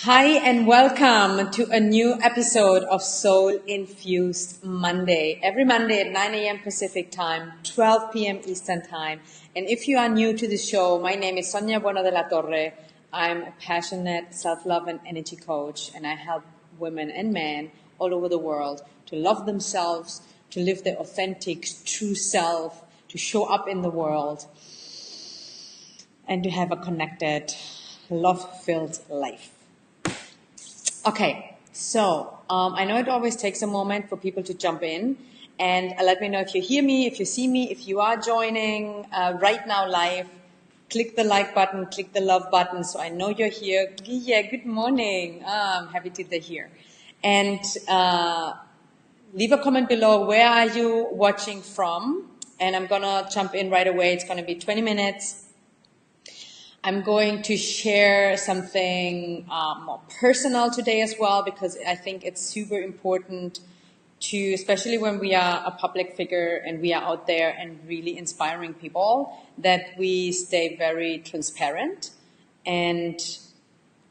Hi and welcome to a new episode of Soul Infused Monday. Every Monday at 9 a.m. Pacific time, 12 p.m. Eastern time. And if you are new to the show, my name is Sonia de la Torre. I'm a passionate self-love and energy coach, and I help women and men all over the world to love themselves, to live their authentic, true self, to show up in the world, and to have a connected, love-filled life. Okay, so I know it always takes a moment for people to jump in, and let me know if you hear me, if you see me, if you are joining right now live. Click the like button, click the love button, so I know you're here. Yeah, good morning. I'm happy that you're here. And leave a comment below. Where are you watching from? And I'm gonna jump in right away. It's gonna be 20 minutes. I'm going to share something more personal today as well, because I think it's super important to, especially when we are a public figure and we are out there and really inspiring people, that we stay very transparent and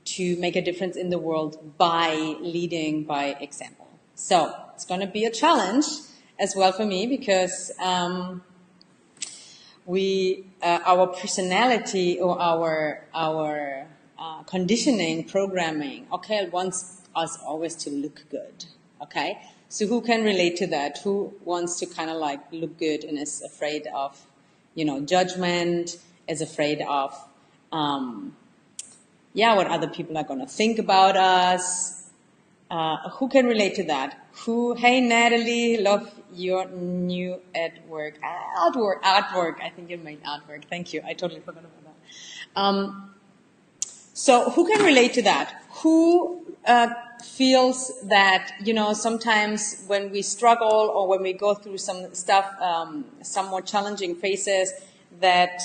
to make a difference in the world by leading by example. So it's going to be a challenge as well for me, because our personality or our conditioning, programming, okay, wants us always to look good, okay? So who can relate to that? Who wants to kind of like look good and is afraid of, judgment, is afraid of, what other people are going to think about us? Who can relate to that? Hey Natalie, love your new artwork. I think you made artwork. Thank you. I totally forgot about that. So who can relate to that? Who feels that, sometimes when we struggle or when we go through some stuff, some more challenging phases, that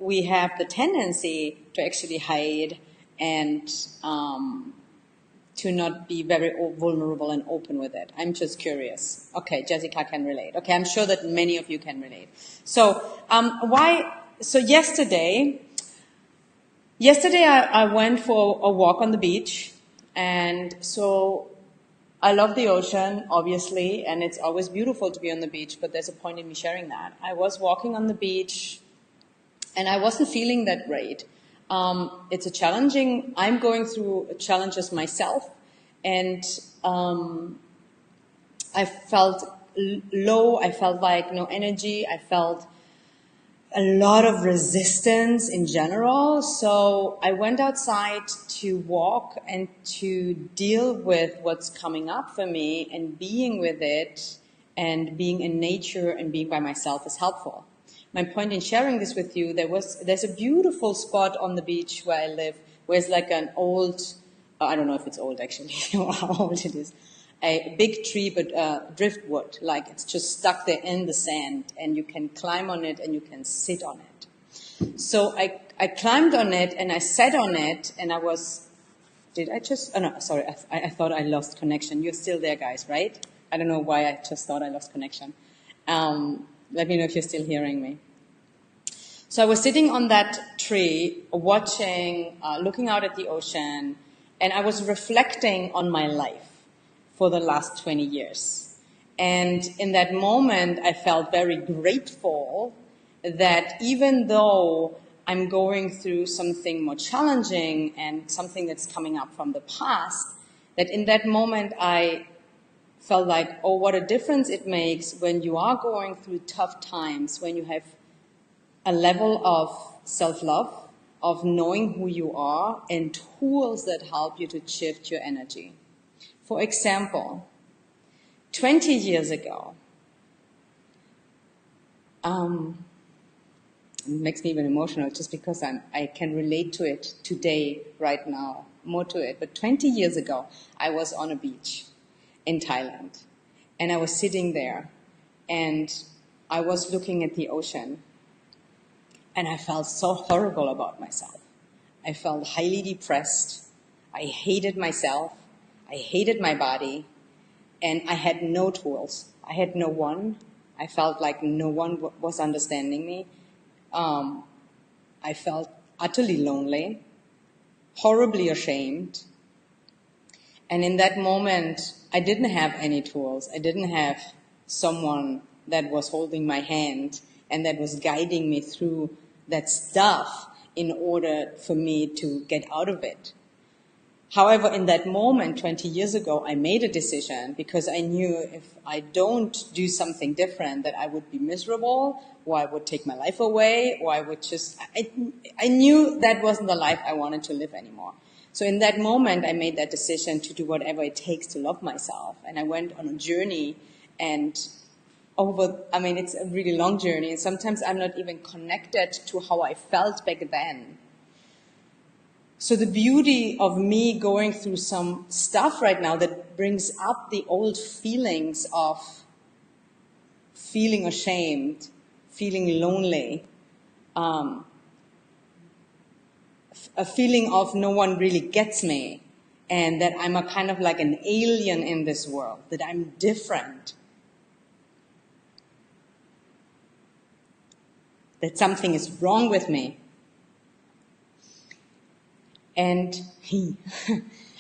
we have the tendency to actually hide and to not be very vulnerable and open with it. I'm just curious. Okay, Jessica can relate. Okay, I'm sure that many of you can relate. So, So yesterday I went for a walk on the beach, and so I love the ocean, obviously, and it's always beautiful to be on the beach, but there's a point in me sharing that. I was walking on the beach, and I wasn't feeling that great. I'm going through challenges myself, and I felt low, I felt like no energy, I felt a lot of resistance in general. So I went outside to walk and to deal with what's coming up for me, and being with it and being in nature and being by myself is helpful. My point in sharing this with you, there's a beautiful spot on the beach where I live, where it's like an old, I don't know if it's old actually, or how old it is, a big tree, but driftwood, like it's just stuck there in the sand, and you can climb on it and you can sit on it. So I climbed on it and I sat on it, and I thought I lost connection. You're still there, guys, right? I don't know why I just thought I lost connection. Let me know if you're still hearing me. So I was sitting on that tree, watching, looking out at the ocean, and I was reflecting on my life for the last 20 years. And in that moment, I felt very grateful that even though I'm going through something more challenging and something that's coming up from the past, that in that moment I felt like, oh, what a difference it makes when you are going through tough times, when you have a level of self-love, of knowing who you are, and tools that help you to shift your energy. For example, 20 years ago, it makes me even emotional just because I can relate to it today, right now, more to it. But 20 years ago, I was on a beach in Thailand, and I was sitting there, and I was looking at the ocean, and I felt so horrible about myself. I felt highly depressed. I hated myself. I hated my body, and I had no tools. I had no one. I felt like no one was understanding me. I felt utterly lonely, horribly ashamed, And in that moment, I didn't have any tools. I didn't have someone that was holding my hand and that was guiding me through that stuff in order for me to get out of it. However, in that moment, 20 years ago, I made a decision because I knew if I don't do something different, that I would be miserable, or I would take my life away, or I would just, I knew that wasn't the life I wanted to live anymore. So in that moment, I made that decision to do whatever it takes to love myself. And I went on a journey, and it's a really long journey. And sometimes I'm not even connected to how I felt back then. So the beauty of me going through some stuff right now that brings up the old feelings of feeling ashamed, feeling lonely, a feeling of no one really gets me, and that I'm a kind of like an alien in this world, that I'm different, that something is wrong with me. And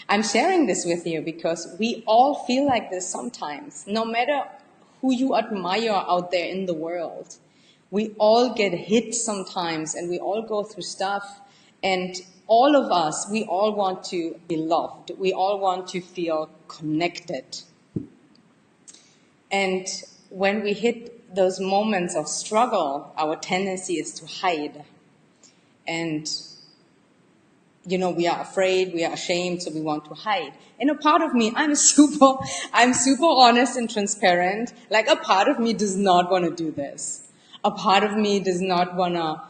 I'm sharing this with you because we all feel like this sometimes. No matter who you admire out there in the world, we all get hit sometimes, and we all go through stuff. And all of us, we all want to be loved. We all want to feel connected. And when we hit those moments of struggle, our tendency is to hide. And we are afraid, we are ashamed, so we want to hide. And a part of me, I'm super honest and transparent. Like, a part of me does not want to do this. A part of me does not want to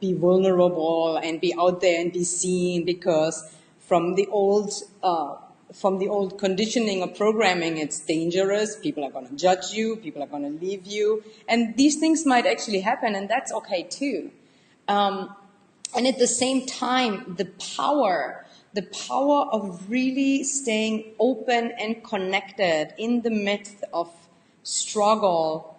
be vulnerable and be out there and be seen, because from the old conditioning of programming, it's dangerous. People are going to judge you. People are going to leave you. And these things might actually happen, and that's okay too. And at the same time, the power of really staying open and connected in the midst of struggle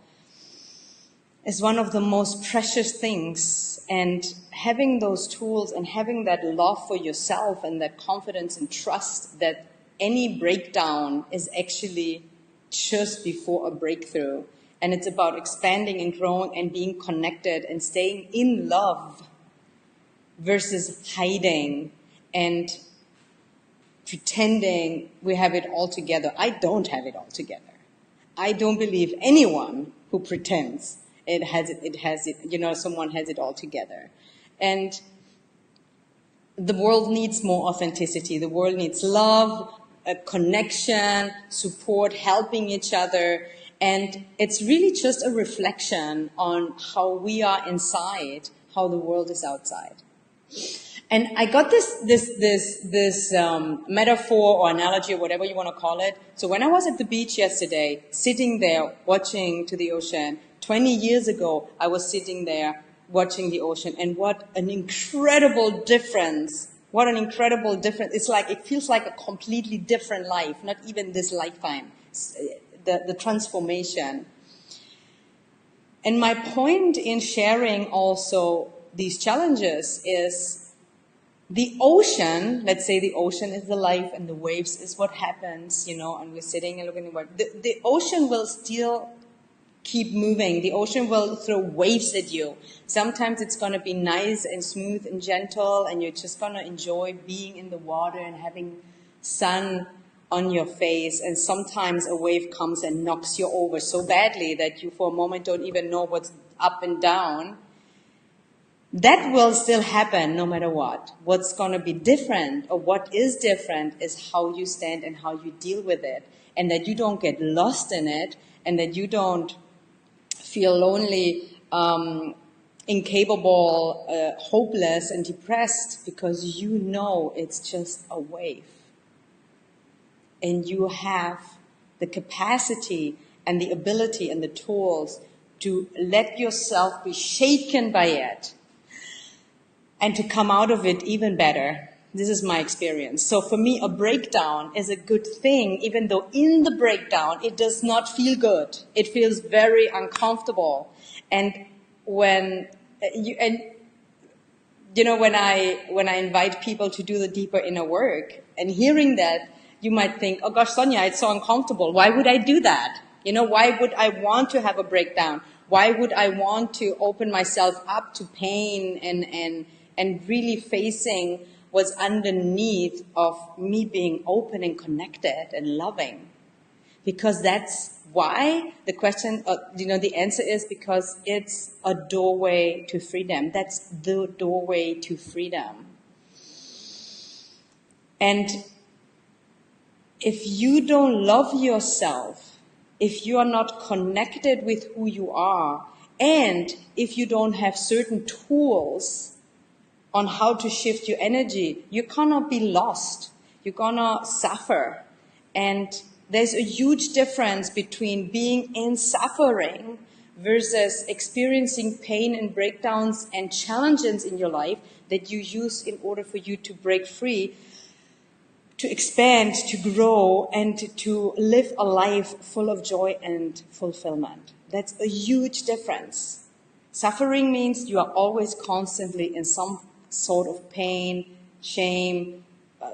is one of the most precious things. And having those tools and having that love for yourself and that confidence and trust that any breakdown is actually just before a breakthrough. And it's about expanding and growing and being connected and staying in love, versus hiding and pretending we have it all together. I don't have it all together. I don't believe anyone who pretends someone has it all together. And the world needs more authenticity. The world needs love, a connection, support, helping each other. And it's really just a reflection on how we are inside, how the world is outside. And I got this metaphor or analogy or whatever you want to call it. So when I was at the beach yesterday, sitting there watching to the ocean, 20 years ago, I was sitting there watching the ocean, and what an incredible difference. What an incredible difference. It feels like a completely different life, not even this lifetime, the transformation. And my point in sharing also these challenges is the ocean. Let's say the ocean is the life and the waves is what happens, and we're sitting and looking at the ocean will still keep moving. The ocean will throw waves at you. Sometimes it's going to be nice and smooth and gentle, and you're just going to enjoy being in the water and having sun on your face. And sometimes a wave comes and knocks you over so badly that you for a moment don't even know what's up and down. That will still happen no matter what. What's going to be different, or what is different, is how you stand and how you deal with it. And that you don't get lost in it, and that you don't feel lonely, incapable, hopeless and depressed, because it's just a wave. And you have the capacity and the ability and the tools to let yourself be shaken by it and to come out of it even better. This is my experience. So for me, a breakdown is a good thing, even though in the breakdown, it does not feel good. It feels very uncomfortable. And when I invite people to do the deeper inner work, and hearing that, you might think, oh gosh, Sonia, it's so uncomfortable. Why would I do that? You know, why would I want to have a breakdown? Why would I want to open myself up to pain and really facing what's underneath of me being open and connected and loving? Because that's why the question, the answer is because it's a doorway to freedom. That's the doorway to freedom. And if you don't love yourself, if you are not connected with who you are, and if you don't have certain tools on how to shift your energy, you're gonna be lost. You're gonna suffer. And there's a huge difference between being in suffering versus experiencing pain and breakdowns and challenges in your life that you use in order for you to break free, to expand, to grow, and to live a life full of joy and fulfillment. That's a huge difference. Suffering means you are always constantly in some sort of pain, shame,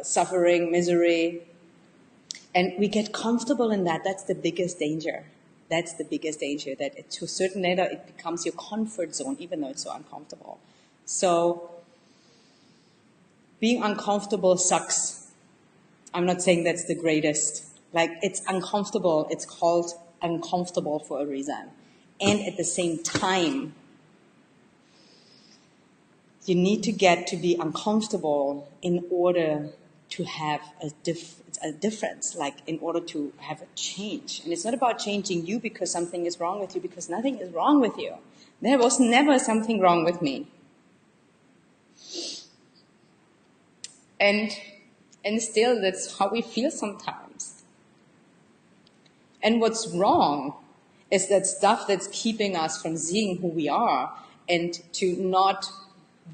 suffering, misery. And we get comfortable in that. That's the biggest danger. That's the biggest danger, that to a certain level it becomes your comfort zone, even though it's so uncomfortable. So being uncomfortable sucks. I'm not saying that's the greatest. Like, it's uncomfortable. It's called uncomfortable for a reason. And at the same time, you need to get to be uncomfortable in order to have a difference, like in order to have a change. And it's not about changing you because something is wrong with you, because nothing is wrong with you. There was never something wrong with me. And still, that's how we feel sometimes. And what's wrong is that stuff that's keeping us from seeing who we are and to not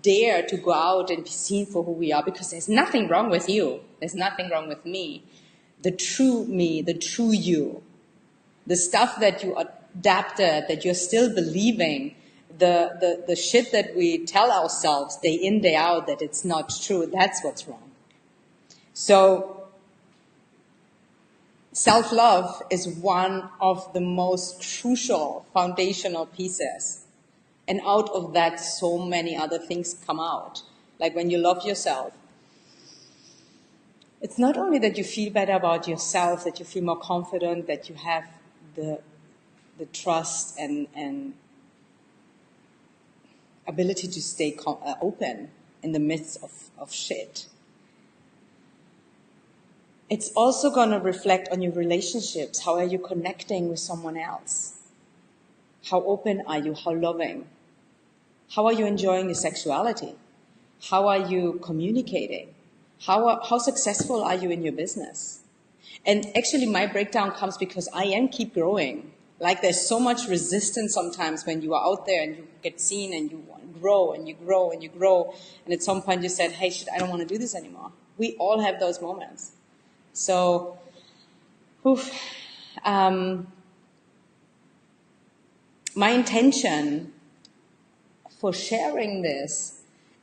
dare to go out and be seen for who we are, because there's nothing wrong with you. There's nothing wrong with me. The true me, the true you, the stuff that you adapted, that you're still believing, the shit that we tell ourselves day in, day out that it's not true, that's what's wrong. So self-love is one of the most crucial foundational pieces. And out of that, so many other things come out. Like when you love yourself, it's not only that you feel better about yourself, that you feel more confident, that you have the trust and ability to stay open in the midst of shit. It's also going to reflect on your relationships. How are you connecting with someone else? How open are you? How loving? How are you enjoying your sexuality? How are you communicating? How successful are you in your business? And actually my breakdown comes because I keep growing. Like there's so much resistance sometimes when you are out there and you get seen and you grow and you grow and you grow. And at some point you said, hey, shit, I don't want to do this anymore. We all have those moments. So, my intention for sharing this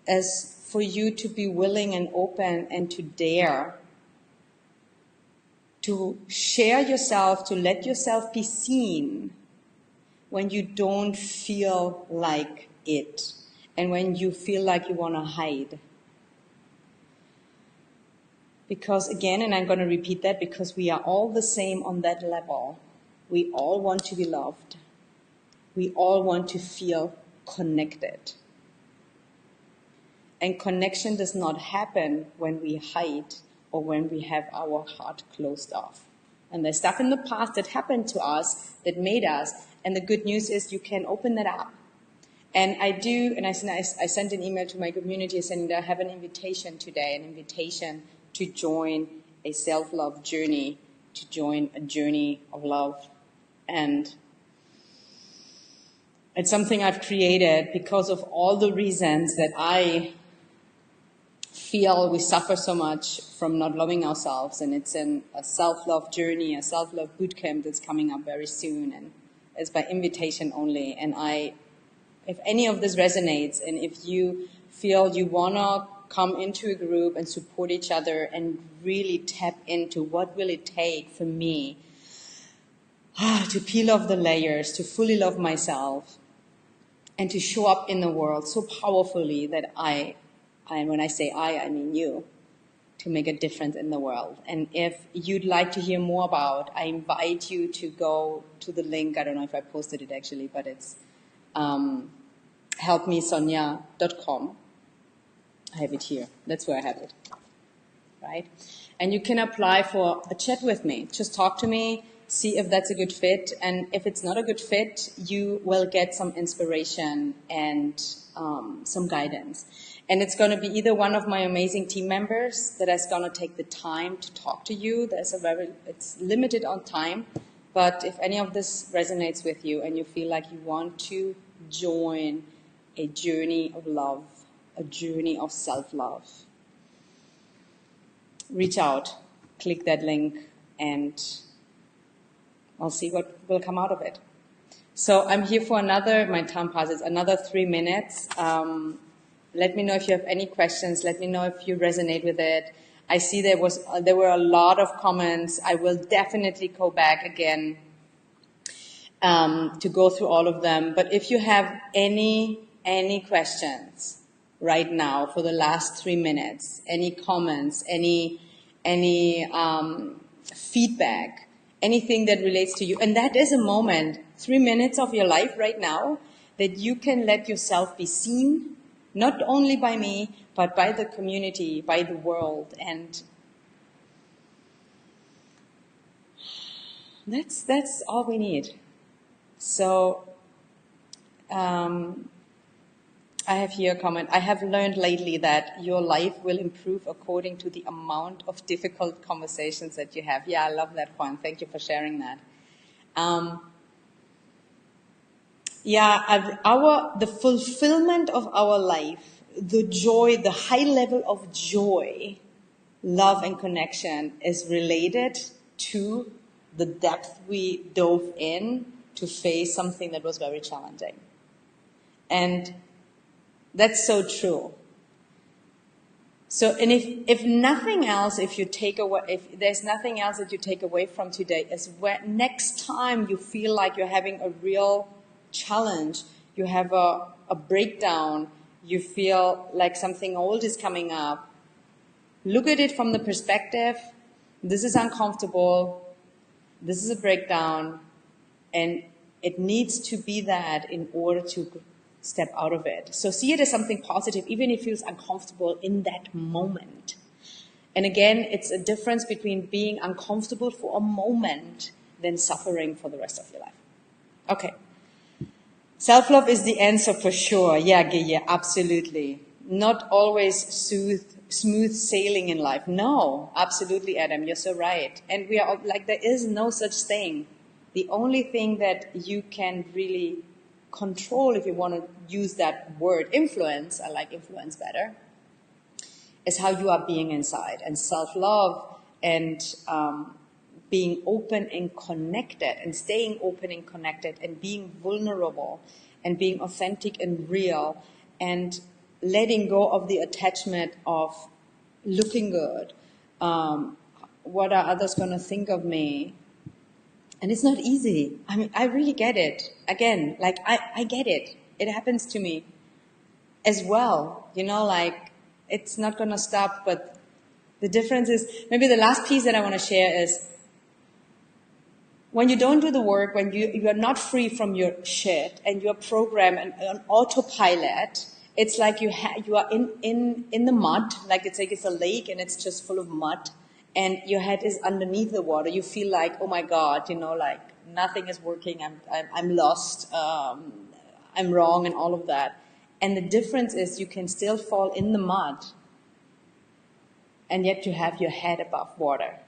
is for you to be willing and open and to dare to share yourself, to let yourself be seen when you don't feel like it and when you feel like you want to hide. Because again, and I'm going to repeat that, because we are all the same on that level. We all want to be loved. We all want to feel connected. And connection does not happen when we hide or when we have our heart closed off. And there's stuff in the past that happened to us that made us. And the good news is you can open that up. And I do, and I sent an email to my community saying that I have an invitation today, an invitation to join a self-love journey, to join a journey of love. And it's something I've created because of all the reasons that I feel we suffer so much from not loving ourselves. And it's a self-love journey, a self-love bootcamp that's coming up very soon. And it's by invitation only. And if any of this resonates, and if you feel you want to come into a group and support each other and really tap into what will it take for me to peel off the layers, to fully love myself, and to show up in the world so powerfully that when I say I mean you, to make a difference in the world. And if you'd like to hear more about, I invite you to go to the link. I don't know if I posted it actually, but it's helpmesonia.com. I have it here. That's where I have it. Right? And you can apply for a chat with me. Just talk to me, see if that's a good fit. And if it's not a good fit, you will get some inspiration and some guidance. And it's going to be either one of my amazing team members that is going to take the time to talk to you. It's limited on time. But if any of this resonates with you and you feel like you want to join a journey of love, a journey of self-love, reach out, click that link, and I'll see what will come out of it. So I'm here for my time passes, another 3 minutes. Let me know if you have any questions. Let me know if you resonate with it. I see there were a lot of comments. I will definitely go back again to go through all of them. But if you have any questions right now for the last 3 minutes, any comments, any feedback, anything that relates to you, and that is a moment, 3 minutes of your life right now, that you can let yourself be seen, not only by me, but by the community, by the world. And that's all we need. So I have here a comment. I have learned lately that your life will improve according to the amount of difficult conversations that you have. Yeah, I love that one. Thank you for sharing that. The fulfillment of our life, the joy, the high level of joy, love and connection is related to the depth we dove in to face something that was very challenging. And that's so true. So, and if nothing else, if there's nothing else that you take away from today, is when next time you feel like you're having a real challenge, you have a breakdown, you feel like something old is coming up, look at it from the perspective, this is uncomfortable, this is a breakdown, and it needs to be that in order to step out of it. So see it as something positive, even if it feels uncomfortable in that moment. And again, it's a difference between being uncomfortable for a moment than suffering for the rest of your life. Okay. Self-love is the answer for sure. Yeah, absolutely. Not always smooth sailing in life. No, absolutely, Adam, you're so right. And we are like, there is no such thing. The only thing that you can really control, if you want to use that word influence, I like influence better, is how you are being inside. And self-love and being open and connected and staying open and connected and being vulnerable and being authentic and real and letting go of the attachment of looking good. What are others going to think of me? And it's not easy. I mean, I really get it. Again, like, I get it. It happens to me as well. You know, like, it's not going to stop. But the difference is, maybe the last piece that I want to share is, when you don't do the work, when you are not free from your shit and you're programmed and on autopilot, it's like you are in the mud, like it's a lake and it's just full of mud. And your head is underneath the water. You feel like, oh my God, you know, like nothing is working. I'm lost. I'm wrong, and all of that. And the difference is, you can still fall in the mud, and yet you have your head above water.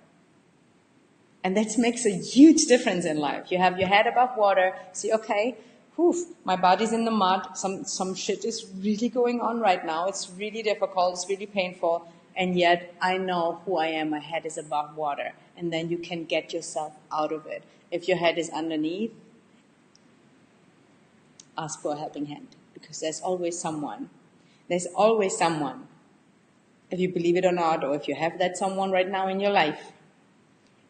And that makes a huge difference in life. You have your head above water. See, okay, my body's in the mud. Some shit is really going on right now. It's really difficult. It's really painful. And yet I know who I am. My head is above water. And then you can get yourself out of it. If your head is underneath, ask for a helping hand. Because there's always someone if you believe it or not, or if you have that someone right now in your life,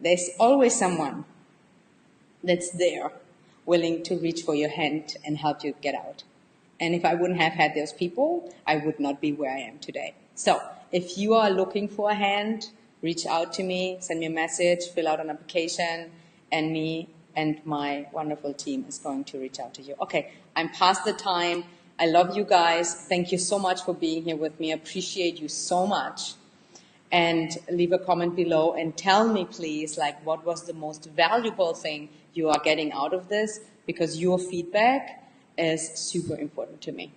there's always someone that's there willing to reach for your hand and help you get out. And if I wouldn't have had those people, I would not be where I am today. So if you are looking for a hand, reach out to me, send me a message, fill out an application, and me and my wonderful team is going to reach out to you. Okay, I'm past the time. I love you guys. Thank you so much for being here with me. I appreciate you so much. And leave a comment below and tell me, please, like, what was the most valuable thing you are getting out of this, because your feedback is super important to me.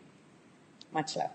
Much love.